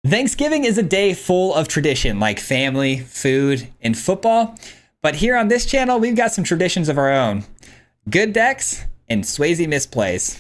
Thanksgiving is a day full of tradition, like family, food, and football. But here on this channel, we've got some traditions of our own. Good decks and Swayze misplays.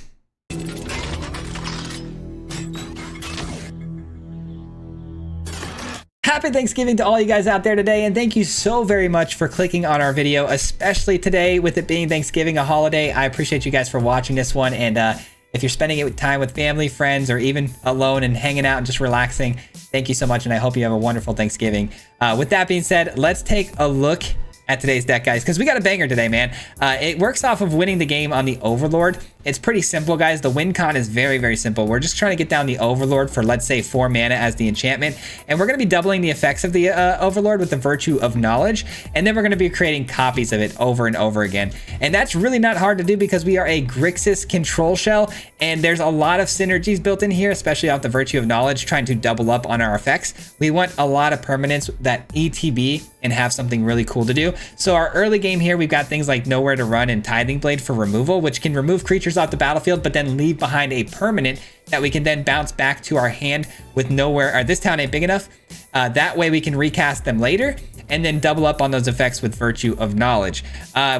Happy Thanksgiving to all you guys out there today, and thank you so very much for clicking on our video, especially today with it being Thanksgiving, a holiday. I appreciate you guys for watching this one, and if you're spending it with time with family, friends, or even alone and hanging out and just relaxing, thank you so much, and I hope you have a wonderful Thanksgiving. With that being said, let's take a look at today's deck, guys, because we got a banger today, man. It works off of winning the game on the Overlord. It's pretty simple, guys. The win con is very, very simple. We're just trying to get down the Overlord for, let's say, 4 mana as the enchantment, and we're going to be doubling the effects of the Overlord with the Virtue of Knowledge, and then we're going to be creating copies of it over and over again. And that's really not hard to do because we are a Grixis control shell, and there's a lot of synergies built in here, especially off the Virtue of Knowledge, trying to double up on our effects. We want a lot of permanents that ETB and have something really cool to do. So our early game here, we've got things like Nowhere to Run and Tithing Blade for removal, which can remove creatures off the battlefield, but then leave behind a permanent that we can then bounce back to our hand with Nowhere, or this town ain't big enough. That way we can recast them later and then double up on those effects with Virtue of Knowledge.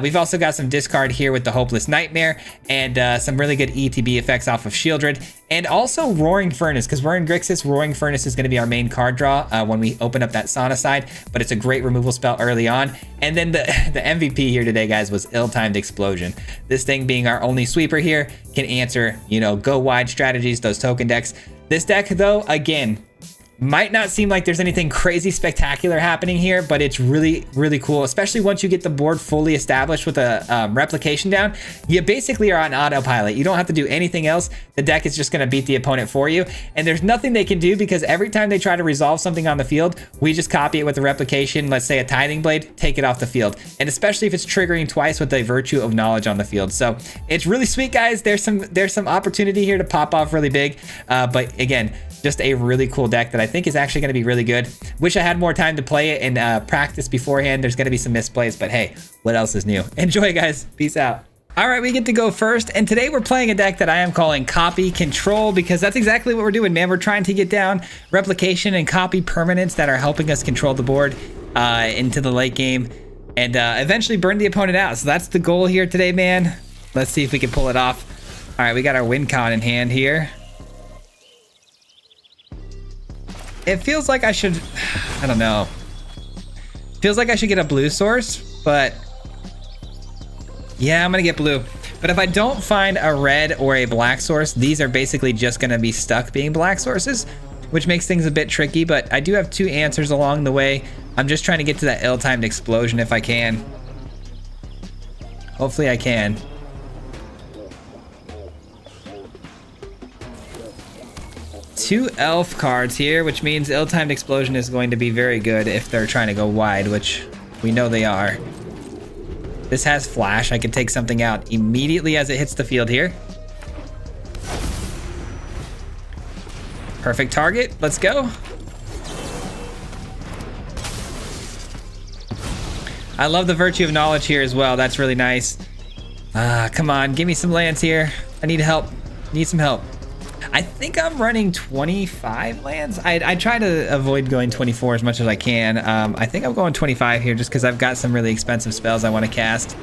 We've also got some discard here with the Hopeless Nightmare and some really good ETB effects off of Shieldred, and also Roaring Furnace, because we're in Grixis. Roaring Furnace is going to be our main card draw when we open up that Sauna side, but it's a great removal spell early on. And then the MVP here today, guys, was Ill-Timed Explosion. This thing being our only sweeper here can answer, you know, go wide strategies, those token decks. This deck, though, again, might not seem like there's anything crazy spectacular happening here, but it's really, really cool, especially once you get the board fully established with a replication down. You basically are on autopilot. You don't have to do anything else. The deck is just going to beat the opponent for you, and there's nothing they can do because every time they try to resolve something on the field, we just copy it with a replication. Let's say a Tithing Blade, take it off the field, and especially if it's triggering twice with the Virtue of Knowledge on the field. So it's really sweet, guys. There's some opportunity here to pop off really big, but again, just a really cool deck that I think is actually going to be really good. Wish I had more time to play it and practice beforehand. There's going to be some misplays, but hey, what else is new? Enjoy, guys. Peace out. All right, we get to go first, and today we're playing a deck that I am calling Copy Control, because that's exactly what we're doing, man. We're trying to get down replication and copy permanents that are helping us control the board into the late game and eventually burn the opponent out. So that's the goal here today, man. Let's see if we can pull it off. All right, we got our win con in hand here. It feels like I should, I don't know. Feels like I should get a blue source, but yeah, I'm gonna get blue. But if I don't find a red or a black source, these are basically just gonna be stuck being black sources, which makes things a bit tricky, but I do have 2 answers along the way. I'm just trying to get to that Ill-Timed Explosion if I can. Hopefully I can. Two elf cards here, which means Ill-Timed Explosion is going to be very good if they're trying to go wide, which we know they are. This has flash. I can take something out immediately as it hits the field here. Perfect target. Let's go. I love the Virtue of Knowledge here as well. That's really nice. Come on, give me some lands here. I need help. Need some help. I think I'm running 25 lands. I try to avoid going 24 as much as I can. I think I'm going 25 here just because I've got some really expensive spells I want to cast.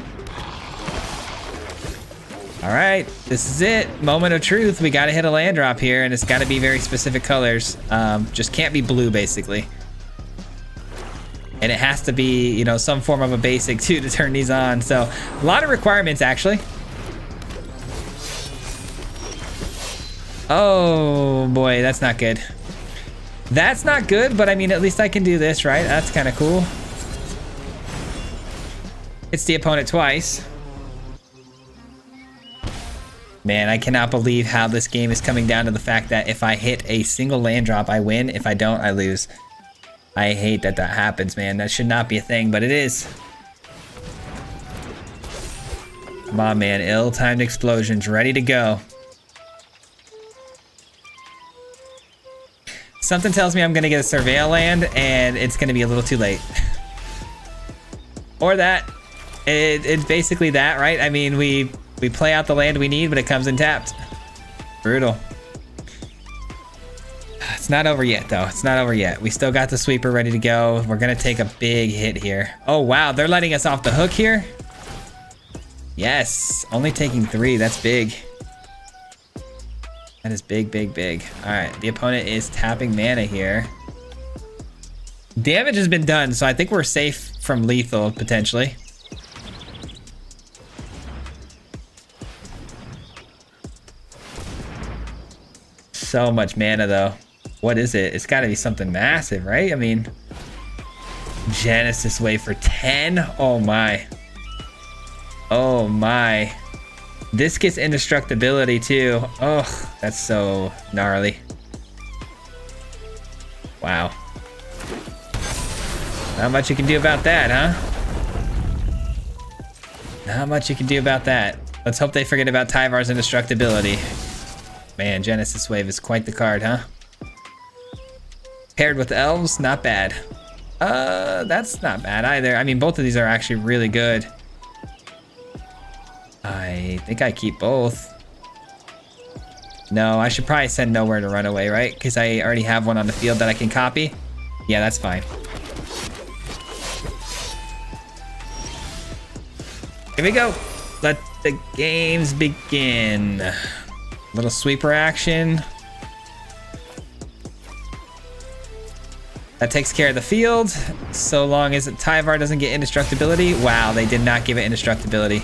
All right, this is it. Moment of truth. We got to hit a land drop here, and it's got to be very specific colors. Just can't be blue, basically. And it has to be, you know, some form of a basic too to turn these on. So a lot of requirements, actually. Oh boy, that's not good. That's not good, but I mean, at least I can do this, right? That's kind of cool. It's the opponent twice. Man, I cannot believe how this game is coming down to the fact that if I hit a single land drop, I win. If I don't, I lose. I hate that that happens, man. That should not be a thing, but it is. Come on, man. Ill-Timed Explosions ready to go. Something tells me I'm gonna get a Surveil land, and it's gonna be a little too late. Or that. It's basically that, right? I mean, we play out the land we need, but it comes in tapped. Brutal. It's not over yet, though. It's not over yet. We still got the sweeper ready to go. We're going to take a big hit here. Oh, wow. They're letting us off the hook here. Yes. Only taking 3. That's big. That is big, big, big. All right. The opponent is tapping mana here. Damage has been done, so I think we're safe from lethal, potentially. So much mana, though. What is it? It's got to be something massive, right? I mean, Genesis Wave for 10? Oh, my. Oh, my. This gets indestructibility, too. Oh, that's so gnarly. Wow. Not much you can do about that, huh? Not much you can do about that. Let's hope they forget about Tyvar's indestructibility. Man, Genesis Wave is quite the card, huh? Paired with elves, not bad. That's not bad either. I mean, both of these are actually really good. I think I keep both. No, I should probably send Nowhere to run away, right? Because I already have one on the field that I can copy. Yeah, that's fine. Here we go. Let the games begin. Little sweeper action. That takes care of the field, so long as Tyvar doesn't get indestructibility. Wow, they did not give it indestructibility.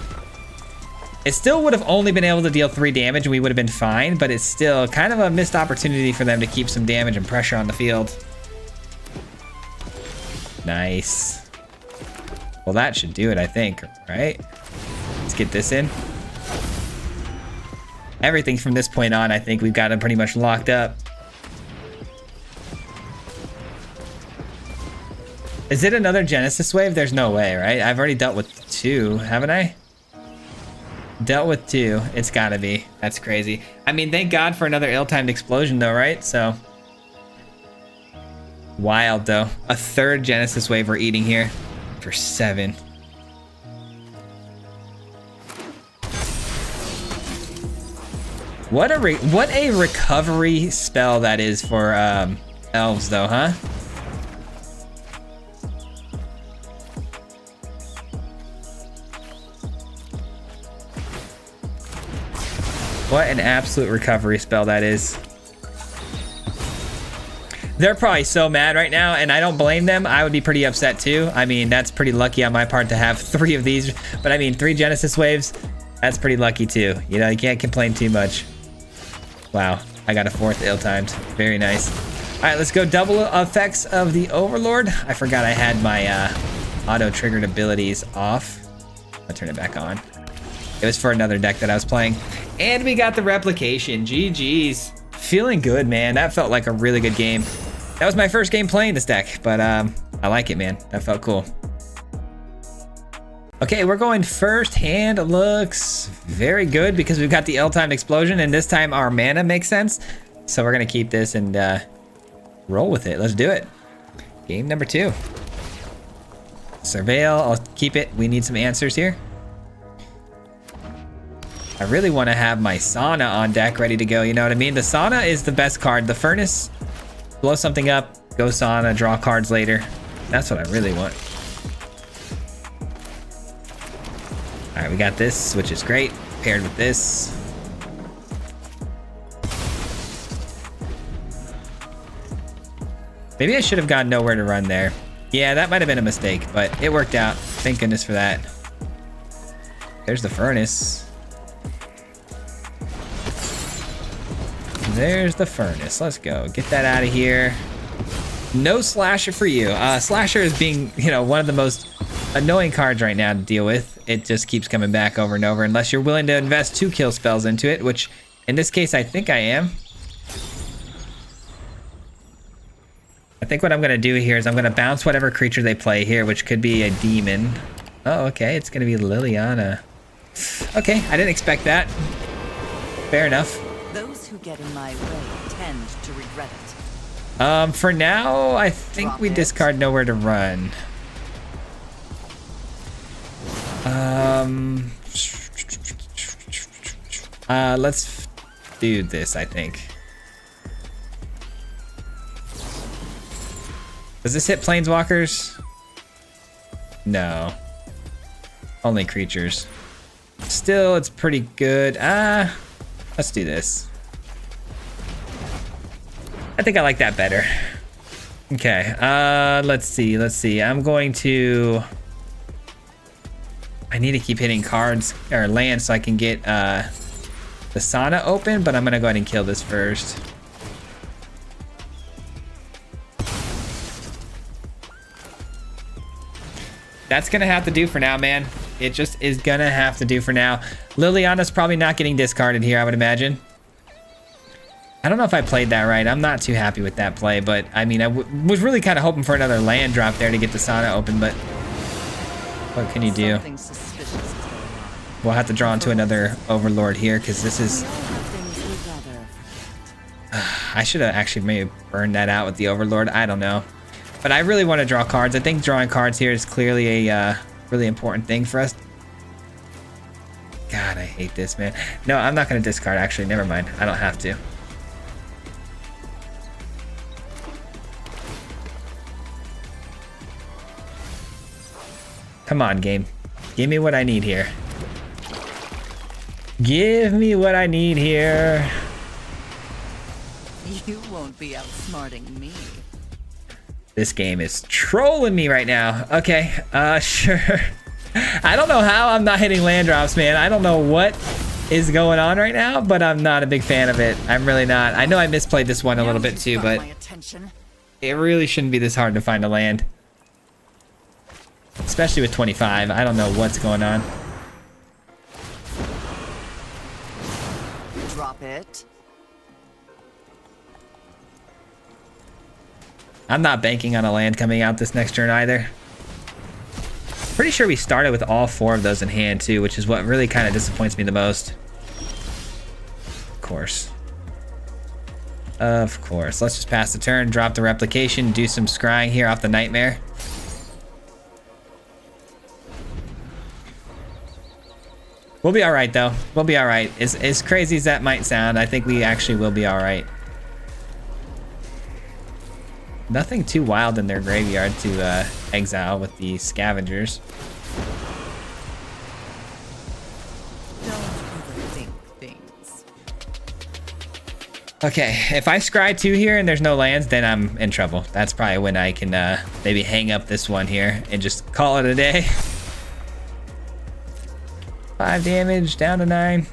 It still would have only been able to deal 3 damage and we would have been fine, but it's still kind of a missed opportunity for them to keep some damage and pressure on the field. Nice. Well, that should do it, I think, right? Let's get this in. Everything from this point on, I think we've got them pretty much locked up. Is it another Genesis Wave? There's no way, right? I've already dealt with 2, haven't I? Dealt with 2. It's gotta be. That's crazy. I mean, thank God for another ill-timed explosion, though, right? So. Wild, though. A 3rd Genesis Wave we're eating here for 7. What a recovery spell that is for elves, though, huh? What an absolute recovery spell that is. They're probably so mad right now, and I don't blame them. I would be pretty upset too. I mean, that's pretty lucky on my part to have 3 of these, but I mean, 3 Genesis Waves, that's pretty lucky too. You know, you can't complain too much. Wow, I got a 4th ill-timed. Very nice. All right, let's go double effects of the Overlord. I forgot I had my auto-triggered abilities off. I'll turn it back on. It was for another deck that I was playing. And we got the replication. GG's. Feeling good, man. That felt like a really good game. That was my first game playing this deck, but I like it, man. That felt cool. Okay, we're going first hand. Looks very good because we've got the ill-timed explosion, and this time our mana makes sense. So we're gonna keep this and roll with it. Let's do it. Game number 2. Surveil, I'll keep it. We need some answers here. I really want to have my Sauna on deck ready to go, you know what I mean? The Sauna is the best card. The Furnace, blow something up, go Sauna, draw cards later. That's what I really want. All right, we got this, which is great, paired with this. Maybe I should have gotten Nowhere to run there. Yeah, that might have been a mistake, but it worked out. Thank goodness for that. There's the Furnace. There's the Furnace. Let's go. Get that out of here. No Slasher for you. Slasher is being, you know, one of the most annoying cards right now to deal with. It just keeps coming back over and over unless you're willing to invest 2 kill spells into it, which in this case I think I am. I think what I'm going to do here is I'm going to bounce whatever creature they play here, which could be a demon. Oh, okay. It's going to be Liliana. Okay, I didn't expect that. Fair enough. Those who get in my way tend to regret it. For now, I think we discard Nowhere to run. Let's do this, I think. Does this hit planeswalkers? No. Only creatures. Still, it's pretty good. Let's do this. I think I like that better. Okay, let's see. I'm going to... I need to keep hitting cards or lands so I can get the Sana open, but I'm gonna go ahead and kill this first. That's gonna have to do for now, man. It just is gonna have to do for now. Liliana's probably not getting discarded here, I would imagine. I don't know if I played that right. I'm not too happy with that play, but I mean, I was really kind of hoping for another land drop there to get the Sana open, but what can you do? We'll have to draw into another Overlord here because this is... I should have actually maybe burned that out with the Overlord. I don't know. But I really want to draw cards. I think drawing cards here is clearly a really important thing for us. God, I hate this, man. No, I'm not going to discard, actually. Never mind. I don't have to. Come on, game. Give me what I need here. Give me what I need here. You won't be outsmarting me. This game is trolling me right now. Okay, sure. I don't know how I'm not hitting land drops, man. I don't know what is going on right now, but I'm not a big fan of it. I'm really not. I know I misplayed this one a little bit too, but it really shouldn't be this hard to find a land. Especially with 25. I don't know what's going on. Drop it. I'm not banking on a land coming out this next turn either. Pretty sure we started with all 4 of those in hand too, which is what really kind of disappoints me the most. Of course. Of course. Let's just pass the turn, drop the replication, do some scrying here off the Nightmare. We'll be all right though. We'll be all right. As crazy as that might sound, I think we actually will be all right. Nothing too wild in their graveyard to exile with the scavengers. Don't overthink things. Okay, if I scry 2 here and there's no lands, then I'm in trouble. That's probably when I can maybe hang up this one here and just call it a day. 5 damage, down to 9.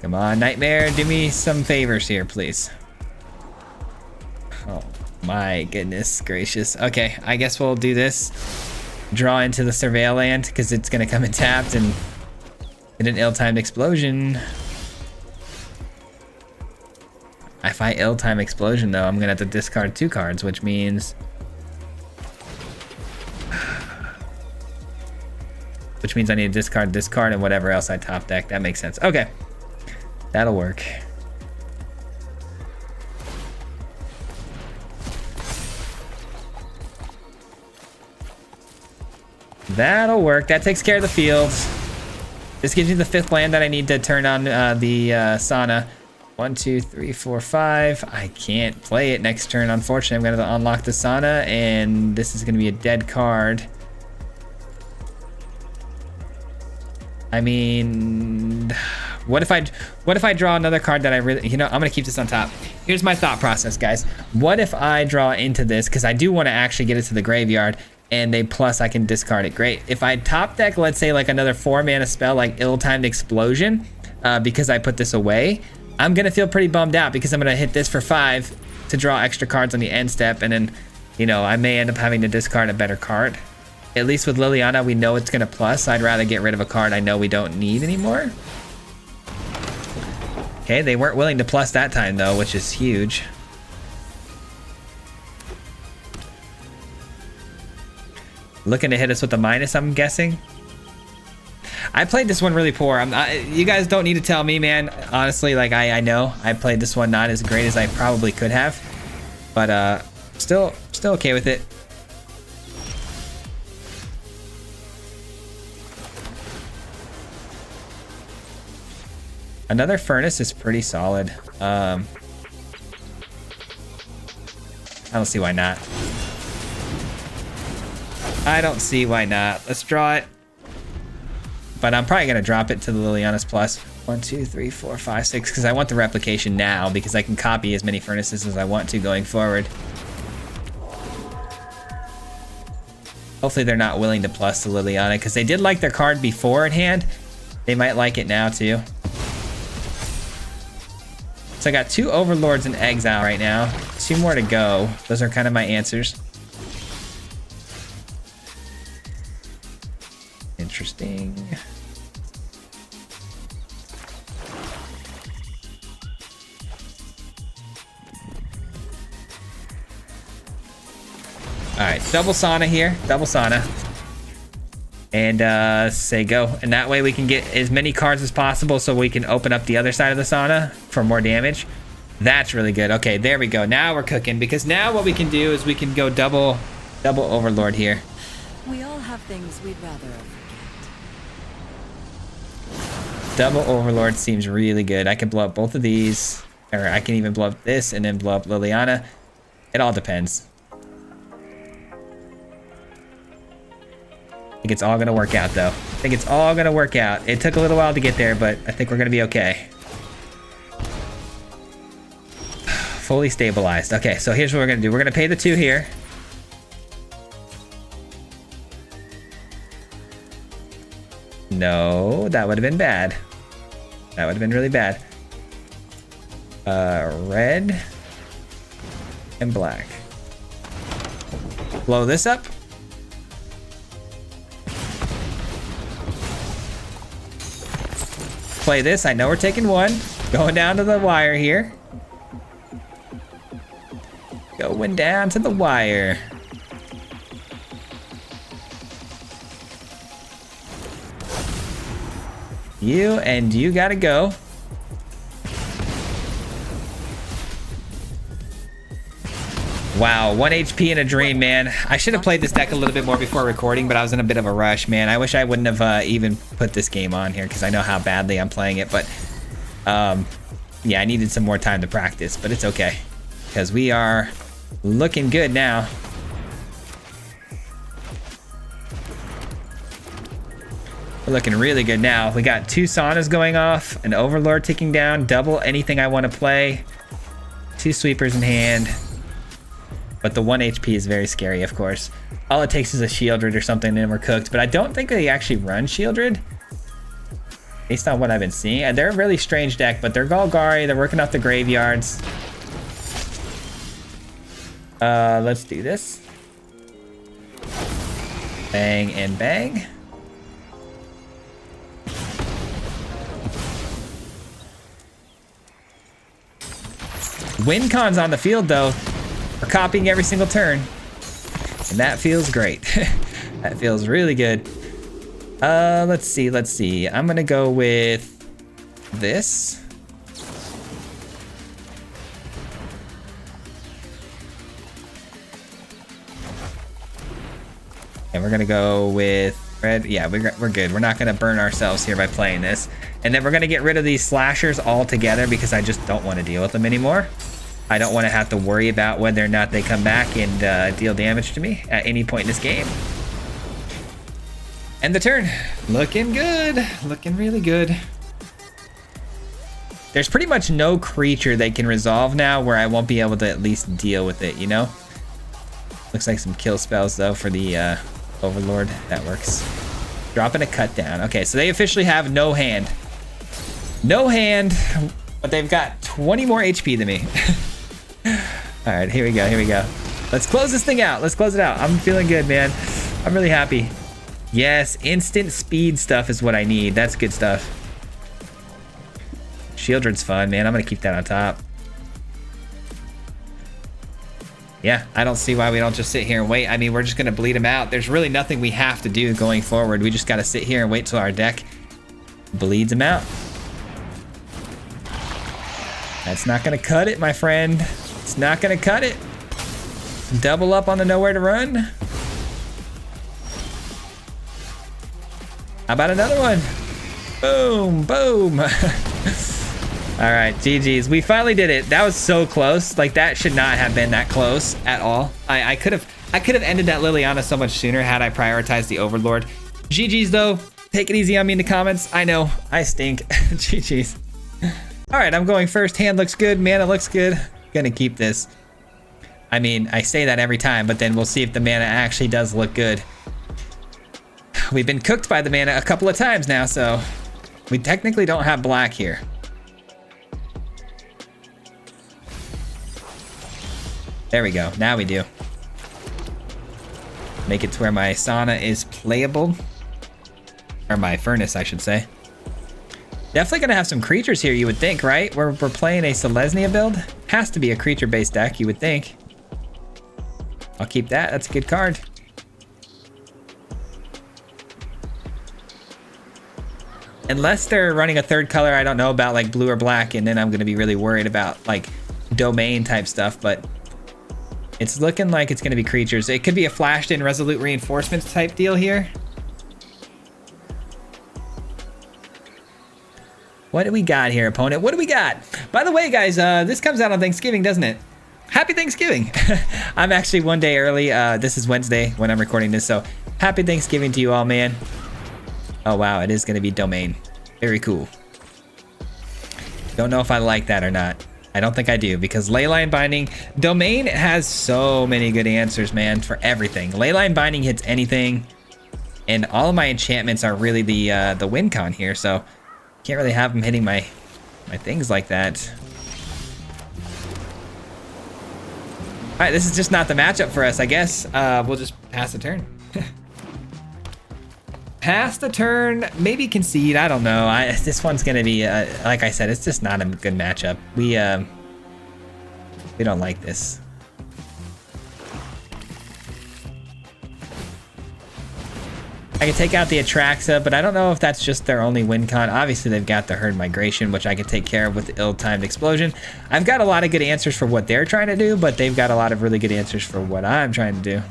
Come on, Nightmare, do me some favors here, please. Oh my goodness gracious. Okay, I guess we'll do this. Draw into the Surveil land, because it's going to come in tapped and hit an ill-timed explosion. If I ill-time explosion, though, I'm going to have to discard 2 cards, which means... Which means I need to discard this card and whatever else I top deck. That makes sense. Okay. That'll work. That'll work. That takes care of the field. This gives me the 5th land that I need to turn on the Sana. 1, 2, 3, 4, 5. I can't play it next turn, unfortunately. I'm going to unlock the Sana, and this is going to be a dead card. I mean, what if I draw another card that I really, you know, I'm gonna keep this on top. Here's my thought process, guys. What if I draw into this, because I do want to actually get it to the graveyard, and plus I can discard it. Great. If I top deck, let's say like another 4-mana spell like Ill-Timed Explosion, because I put this away, I'm gonna feel pretty bummed out because I'm gonna hit this for 5 to draw extra cards on the end step, and then, you know, I may end up having to discard a better card. At least with Liliana, we know it's going to plus. I'd rather get rid of a card I know we don't need anymore. Okay, they weren't willing to plus that time, though, which is huge. Looking to hit us with a minus, I'm guessing. I played this one really poor. You guys don't need to tell me, man. Honestly, like, I know. I played this one not as great as I probably could have. But still okay with it. Another Furnace is pretty solid. I don't see why not. I don't see why not. Let's draw it. But I'm probably gonna drop it to the Liliana's plus. 1, 2, 3, 4, 5, 6, because I want the replication now because I can copy as many furnaces as I want to going forward. Hopefully they're not willing to plus the Liliana because they did like their card before in hand. They might like it now too. So I got 2 Overlords in exile right now. 2 more to go. Those are kind of my answers. Interesting. All right, double sauna here, double sauna. And say go. And that way we can get as many cards as possible so we can open up the other side of the sauna for more damage. That's really good. Okay, there we go. Now we're cooking because now what we can do is we can go double Overlord here. We all have things we'd rather forget. Double Overlord seems really good. I can blow up both of these, or I can even blow up this and then blow up Liliana. It all depends. I think it's all gonna work out though. I think it's all gonna work out. It took a little while to get there, but I think we're gonna be okay. Fully stabilized. Okay, so here's what we're gonna do. We're gonna pay the 2 here. No, that would have been bad. That would have been really bad. Red and black. Blow this up. Play this. I know we're taking 1. Going down to the wire here. Going down to the wire. You gotta go. Wow, 1 HP in a dream, man. I should have played this deck a little bit more before recording, but I was in a bit of a rush, man. I wish I wouldn't have even put this game on here because I know how badly I'm playing it, but yeah, I needed some more time to practice, but it's okay because we are looking good now. We're looking really good now. We got 2 saunas going off, an Overlord ticking down, double anything I want to play, 2 sweepers in hand. But the 1 HP is very scary, of course. All it takes is a Shieldred or something and we're cooked. But I don't think they actually run Shieldred, based on what I've been seeing. And they're a really strange deck, but they're Golgari. They're working off the graveyards. Let's do this. Bang and bang. WinCon's on the field, though. We're copying every single turn. And that feels great. That feels really good. Let's see. I'm gonna go with this. And we're gonna go with red. Yeah, we're good. We're not gonna burn ourselves here by playing this. And then we're gonna get rid of these slashers altogether because I just don't want to deal with them anymore. I don't want to have to worry about whether or not they come back and deal damage to me at any point in this game. End the turn. Looking good. Looking really good. There's pretty much no creature they can resolve now where I won't be able to at least deal with it, you know? Looks like some kill spells, though, for the Overlord. That works. Dropping a cut down. Okay, so they officially have no hand. No hand, but they've got 20 more HP than me. All right, here we go. Here we go. Let's close this thing out. Let's close it out. I'm feeling good, man. I'm really happy. Yes, instant speed stuff is what I need. That's good stuff. Shieldred's fun, man. I'm going to keep that on top. Yeah, I don't see why we don't just sit here and wait. I mean, we're just going to bleed him out. There's really nothing we have to do going forward. We just got to sit here and wait till our deck bleeds him out. That's not going to cut it, my friend. It's not going to cut it. Double up on the nowhere to run. How about another one? Boom, boom. All right, GG's. We finally did it. That was so close. Like, that should not have been that close at all. I could have ended that Liliana so much sooner had I prioritized the Overlord. GG's though. Take it easy on me in the comments. I know I stink. GG's. All right, I'm going first. Hand looks good. Mana looks good. Gonna keep this. I mean, I say that every time, but then we'll see if the mana actually does look good. We've been cooked by the mana a couple of times now, so we technically don't have black here. There we go. Now we do. Make it to where my Sauna is playable. Or my Furnace, I should say. Definitely gonna have some creatures here, you would think, right? We're playing a Selesnya build. Has to be a creature-based deck, you would think. I'll keep that. That's a good card. Unless they're running a third color I don't know about, like blue or black, and then I'm gonna be really worried about like domain type stuff, but it's looking like it's gonna be creatures. It could be a flashed in Resolute Reinforcements type deal here. What do we got here, opponent? What do we got? By the way, guys, this comes out on Thanksgiving, doesn't it? Happy Thanksgiving. I'm actually one day early. This is Wednesday when I'm recording this, so happy Thanksgiving to you all, man. Oh, wow, it is gonna be domain. Very cool. Don't know if I like that or not. I don't think I do, because Leyline Binding, domain has so many good answers, man, for everything. Leyline Binding hits anything, and all of my enchantments are really the win con here, so can't really have them hitting my things like that. All right, this is just not the matchup for us, I guess. We'll just pass the turn. Pass the turn, maybe concede, I don't know. This one's gonna be, like I said, it's just not a good matchup. We don't like this. I can take out the Atraxa, but I don't know if that's just their only win con. Obviously, they've got the Herd Migration, which I can take care of with the Ill-Timed Explosion. I've got a lot of good answers for what they're trying to do, but they've got a lot of really good answers for what I'm trying to do.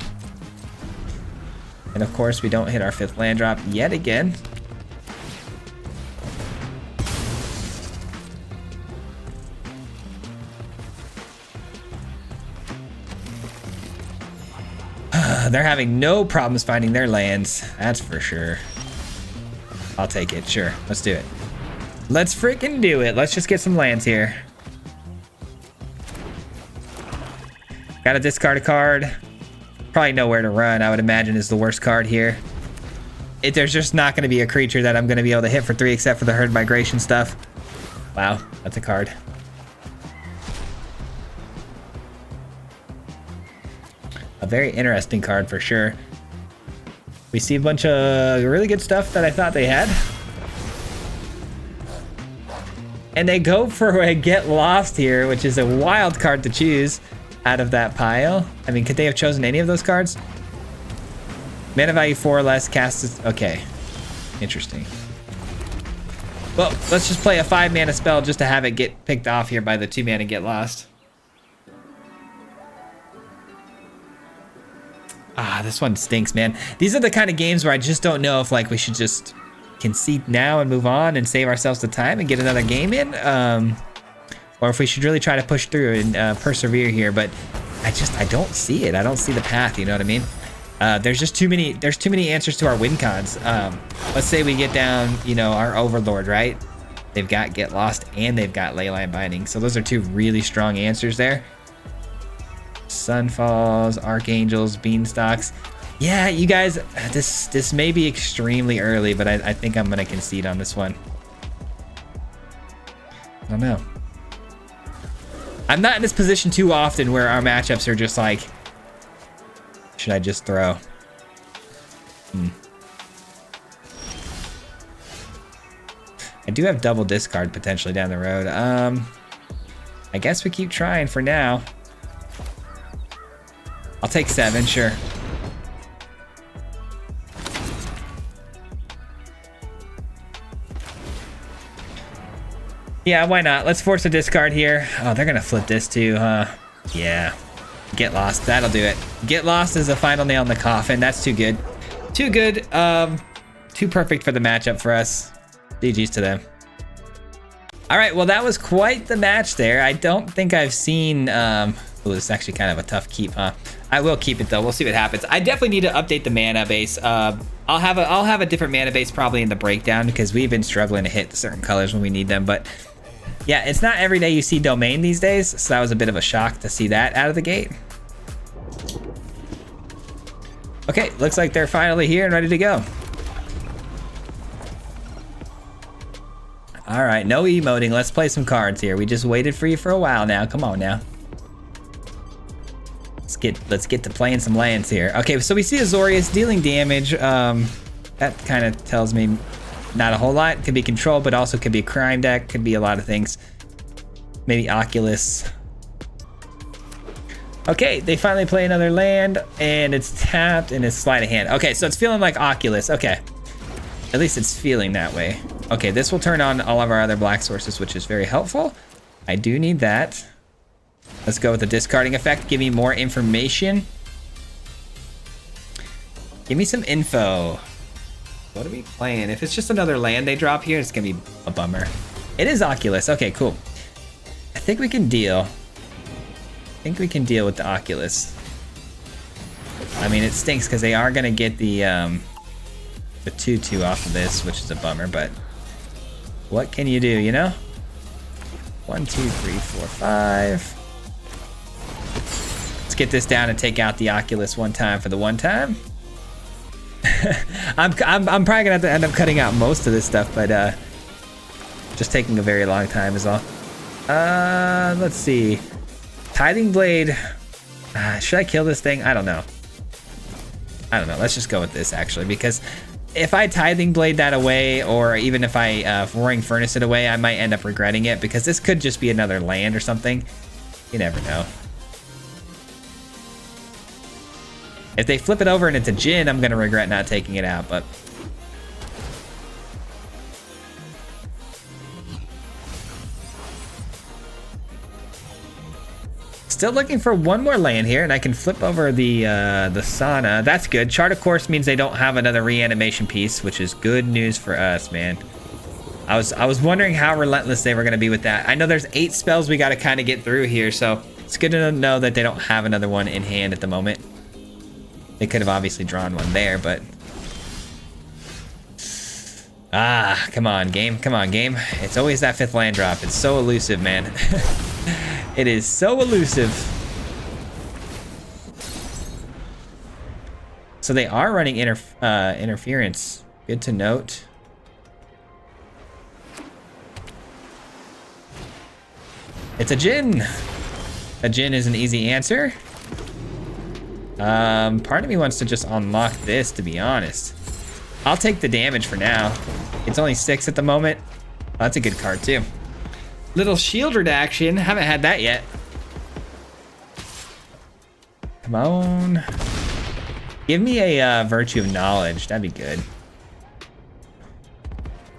And of course, we don't hit our 5th land drop yet again. They're having no problems finding their lands, that's for sure. I'll take it, sure. Let's do it. Let's freaking do it. Let's just get some lands here. Gotta discard a card. Probably nowhere to run, I would imagine, is the worst card here. There's just not going to be a creature that I'm going to be able to hit for 3 except for the Herd Migration stuff. Wow, that's a card. A very interesting card for sure. We see a bunch of really good stuff that I thought they had. And they go for a Get Lost here, which is a wild card to choose out of that pile. I mean, could they have chosen any of those cards? Mana value 4 or less, cast is... Okay. Interesting. Well, let's just play a 5 mana spell just to have it get picked off here by the 2 mana Get Lost. Ah, this one stinks, man. These are the kind of games where I just don't know if like we should just concede now and move on and save ourselves the time and get another game in. Or if we should really try to push through and persevere here, but I don't see it. I don't see the path, you know what I mean? There's too many answers to our win cons. Let's say we get down, you know, our Overlord, right? They've got Get Lost and they've got Leyline Binding. So those are 2 really strong answers there. Sunfalls, Archangels, Beanstalks. Yeah, you guys, this may be extremely early, but I think I'm gonna concede on this one. I don't know. I'm not in this position too often where our matchups are just like, should I just throw? I do have double discard potentially down the road. I guess we keep trying for now. I'll take 7, sure. Yeah, why not? Let's force a discard here. Oh, they're gonna flip this too, huh? Yeah. Get Lost, that'll do it. Get Lost is a final nail in the coffin. That's too good. Too good. Too perfect for the matchup for us. GG's to them. All right, well, that was quite the match there. I don't think I've seen... oh, this is actually kind of a tough keep, huh? I will keep it, though. We'll see what happens. I definitely need to update the mana base. I'll have a different mana base probably in the breakdown because we've been struggling to hit certain colors when we need them. But, yeah, it's not every day you see Domain these days, so that was a bit of a shock to see that out of the gate. Okay, looks like they're finally here and ready to go. All right, no emoting. Let's play some cards here. We just waited for you for a while now. Come on now. Let's get to playing some lands here. Okay, so we see Azorius dealing damage. That kind of tells me not a whole lot. Could be control, but also could be a crime deck. Could be a lot of things. Maybe Oculus. Okay, they finally play another land, and it's tapped, and it's sleight of hand. Okay, so it's feeling like Oculus. Okay, at least it's feeling that way. Okay, this will turn on all of our other black sources, which is very helpful. I do need that. Let's go with the discarding effect. Give me more information. Give me some info. What are we playing? If it's just another land they drop here, it's gonna be a bummer. It is Oculus. Okay, cool. I think we can deal. I think we can deal with the Oculus. I mean, it stinks because they are gonna get the 2/2 off of this, which is a bummer, but what can you do, you know? 1, 2, 3, 4, 5. Let's get this down and take out the Oculus one time for the one time. I'm probably gonna have to end up cutting out most of this stuff, but just taking a very long time is all. Let's see. Tithing Blade. Should I kill this thing? I don't know. Let's just go with this actually, because if I Tithing Blade that away, or even if I Roaring Furnace it away, I might end up regretting it, because this could just be another land or something. You never know. If they flip it over and it's a Djinn, I'm gonna regret not taking it out, but... Still looking for one more land here, and I can flip over the Sauna. That's good. Chart of Course means they don't have another reanimation piece, which is good news for us, man. I was wondering how relentless they were gonna be with that. I know there's 8 spells we gotta kind of get through here, so it's good to know that they don't have another one in hand at the moment. They could have obviously drawn one there, but... Ah, come on, game. Come on, game. It's always that 5th land drop. It's so elusive, man. It is so elusive. So they are running interference. Good to note. It's a Djinn. A Djinn is an easy answer. Part of me wants to just unlock this, to be honest. I'll take the damage for now. It's only 6 at the moment. Oh, that's a good card too. Little shielded action. Haven't had that yet. Come on. Give me a Virtue of Knowledge. That'd be good.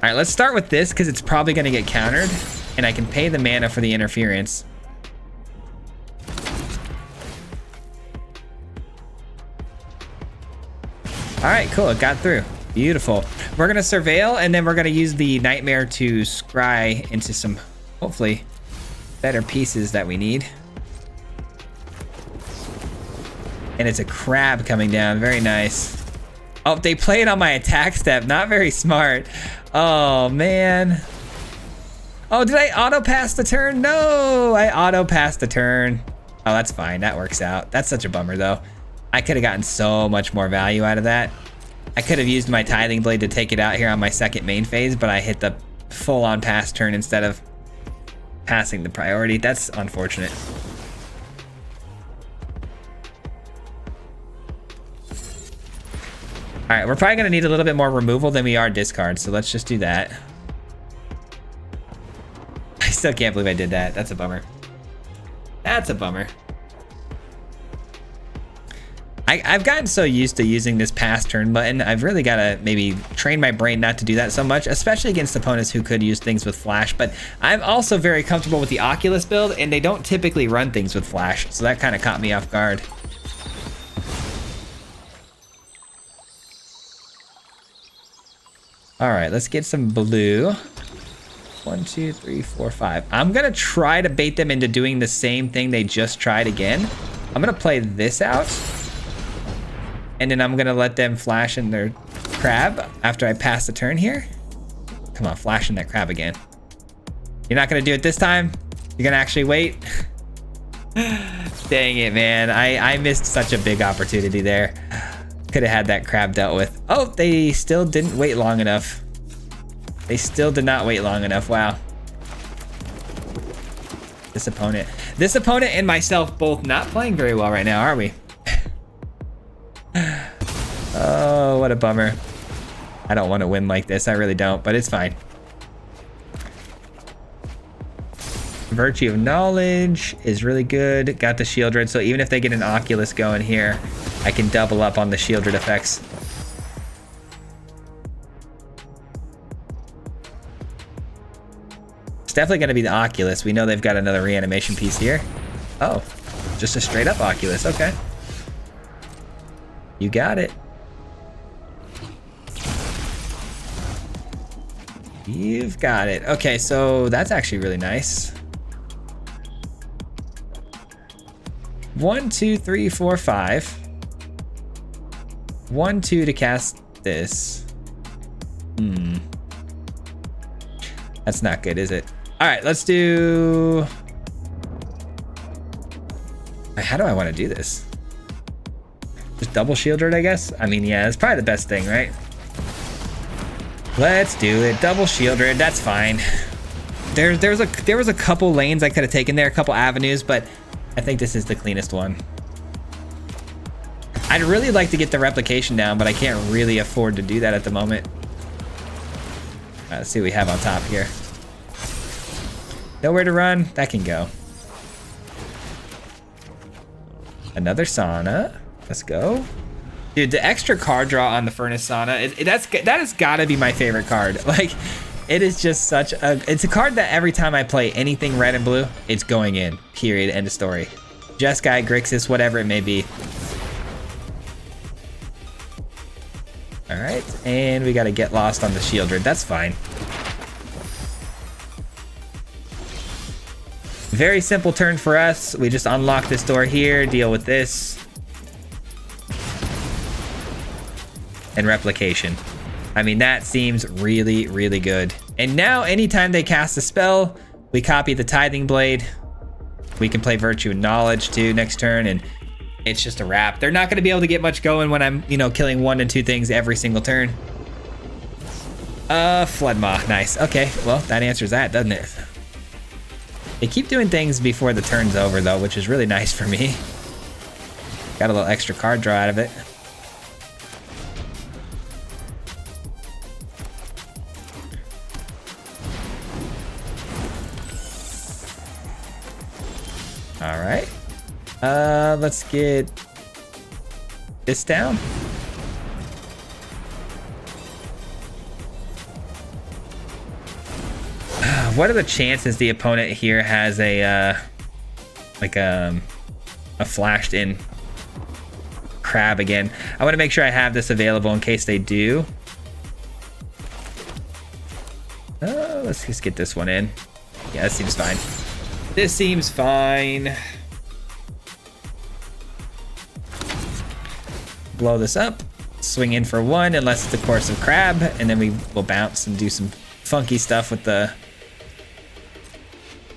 All right, let's start with this because it's probably going to get countered, and I can pay the mana for the interference. All right, cool. It got through. Beautiful. We're going to Surveil, and then we're going to use the Nightmare to scry into some, hopefully, better pieces that we need. And it's a crab coming down. Very nice. Oh, they played on my attack step. Not very smart. Oh, man. Oh, did I auto-pass the turn? No, I auto-passed the turn. Oh, that's fine. That works out. That's such a bummer, though. I could have gotten so much more value out of that. I could have used my Tithing Blade to take it out here on my second main phase, but I hit the full-on pass turn instead of passing the priority. That's unfortunate. All right, we're probably going to need a little bit more removal than we are discard, so let's just do that. I still can't believe I did that. That's a bummer. That's a bummer. I've gotten so used to using this pass turn button. I've really got to maybe train my brain not to do that so much, especially against opponents who could use things with flash. But I'm also very comfortable with the Oculus build, and they don't typically run things with flash, so that kind of caught me off guard. All right, let's get some blue. 1, 2, 3, 4, 5. I'm gonna try to bait them into doing the same thing they just tried again. I'm gonna play this out, and then I'm gonna let them flash in their crab after I pass the turn here. Come on, flash in that crab again. You're not gonna do it this time? You're gonna actually wait? Dang it, man. I missed such a big opportunity there. Could have had that crab dealt with. Oh, they still didn't wait long enough. They still did not wait long enough. Wow. This opponent and myself both not playing very well right now, are we? Oh, what a bummer. I don't want to win like this. I really don't, but it's fine. Virtue of Knowledge is really good. Got the Shieldred, so even if they get an Oculus going here, I can double up on the Shieldred effects. It's definitely going to be the Oculus. We know they've got another reanimation piece here. Oh, just a straight up Oculus. Okay. You got it. You've got it. Okay, so that's actually really nice. 1, 2, 3, 4, 5. 1, 2 to cast this. That's not good, is it? All right, let's do... How do I want to do this? Just double Shieldred, I guess? I mean, yeah, it's probably the best thing, right? Let's do it. Double Shieldred, that's fine. There was a couple lanes I could have taken there, a couple avenues, but I think this is the cleanest one. I'd really like to get the replication down, but I can't really afford to do that at the moment. Let's see what we have on top here. Nowhere to run. That can go. Another Sauna. Let's go. Dude, the extra card draw on the Furnace Sauna, that has got to be my favorite card. Like, it is just such a... It's a card that every time I play anything red and blue, it's going in. Period. End of story. Jeskai, Grixis, whatever it may be. All right, and we got to get lost on the Shieldred. That's fine. Very simple turn for us. We just unlock this door here, deal with this. And replication. I mean, that seems really, really good. And now anytime they cast a spell, we copy the Tithing Blade. We can play Virtue of Knowledge too next turn, and it's just a wrap. They're not going to be able to get much going when I'm, you know, killing 1 and 2 things every single turn. Flood Maw, nice. Okay, well, that answers that, doesn't it? They keep doing things before the turn's over though, which is really nice for me. Got a little extra card draw out of it. All right. Let's get this down. What are the chances the opponent here has a flashed in crab again? I want to make sure I have this available in case they do. Let's just get this one in. Yeah, that seems fine. This seems fine. Blow this up, swing in for 1 unless it's a Course of Crab, and then we will bounce and do some funky stuff with the...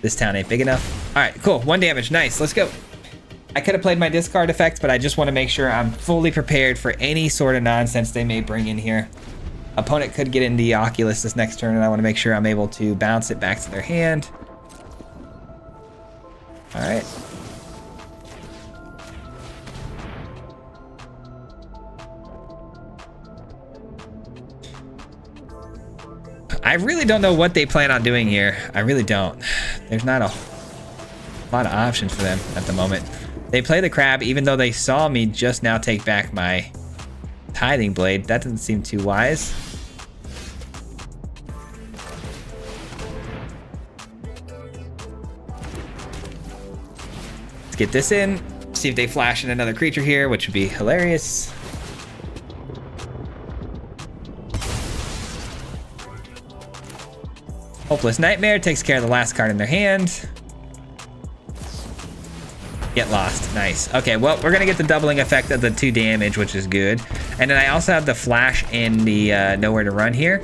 This town ain't big enough. All right, cool, 1 damage, nice, let's go. I could have played my discard effect, but I just want to make sure I'm fully prepared for any sort of nonsense they may bring in here. Opponent could get in the Oculus this next turn, and I want to make sure I'm able to bounce it back to their hand. All right. I really don't know what they plan on doing here. I really don't. There's not a lot of options for them at the moment. They play the crab, even though they saw me just now take back my Tithing Blade. That doesn't seem too wise. Let's get this in. See if they flash in another creature here, which would be hilarious. Hopeless Nightmare takes care of the last card in their hand. Get lost. Nice. Okay, well, we're gonna get the doubling effect of the 2 damage, which is good. And then I also have the flash and the nowhere to run here.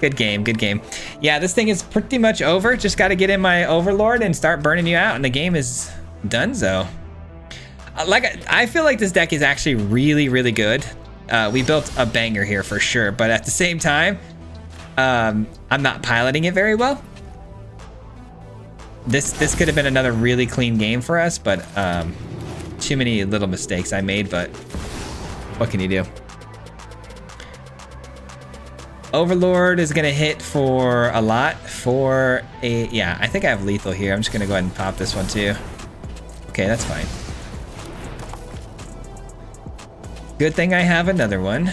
Good game, good game. Yeah, this thing is pretty much over. Just got to get in my Overlord and start burning you out, and the game is donezo. I feel like this deck is actually really, really good. We built a banger here for sure, but at the same time, I'm not piloting it very well. This could have been another really clean game for us, but too many little mistakes I made, but what can you do? Overlord is gonna hit for a lot for a, yeah, I think I have lethal here. I'm just gonna go ahead and pop this one too. Okay, that's fine. Good thing I have another one.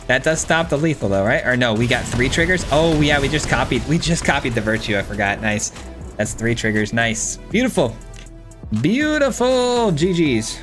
That does stop the lethal though, right? Or no, we got 3 triggers. Oh yeah, we just copied the virtue, I forgot. Nice. That's 3 triggers. Nice. Beautiful. Beautiful. GG's.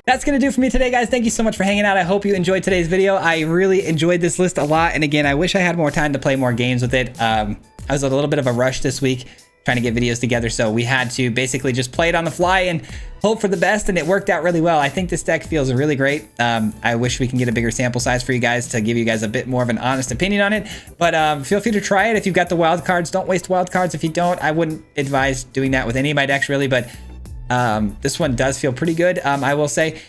That's gonna do for me today, guys. Thank you so much for hanging out. I hope you enjoyed today's video. I really enjoyed this list a lot. And again, I wish I had more time to play more games with it. I was in a little bit of a rush this week trying to get videos together, so we had to basically just play it on the fly and hope for the best, and it worked out really well. I think this deck feels really great. I wish we can get a bigger sample size for you guys to give you guys a bit more of an honest opinion on it, but feel free to try it if you've got the wild cards. Don't waste wild cards. If you don't, I wouldn't advise doing that with any of my decks really, but this one does feel pretty good, I will say.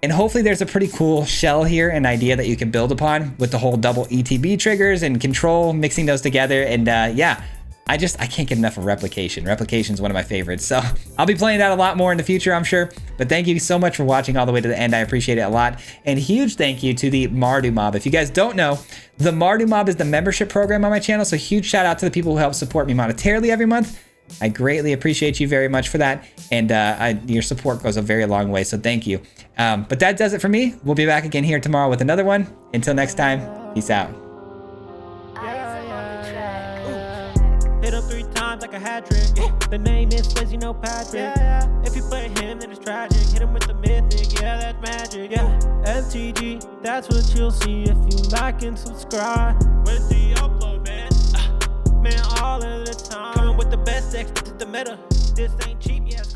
And hopefully there's a pretty cool shell here, an idea that you can build upon with the whole double ETB triggers and control, mixing those together. And yeah, I can't get enough of Replication. Replication is one of my favorites. So I'll be playing that a lot more in the future, I'm sure. But thank you so much for watching all the way to the end. I appreciate it a lot. And huge thank you to the Mardu Mob. If you guys don't know, the Mardu Mob is the membership program on my channel. So huge shout out to the people who help support me monetarily every month. I greatly appreciate you very much for that. And your support goes a very long way. So thank you. But that does it for me. We'll be back again here tomorrow with another one. Until next time, peace out. Hit him 3 times like a hat trick. The name is Fizzy, no Patrick. If you play him, then it's tragic. Hit him with the mythic, yeah, that's magic. Yeah, MTG, that's what you'll see if you like and subscribe. With the upload, man. Man, all of the time. Coming with the best decks, this is the meta. This ain't cheap, yes.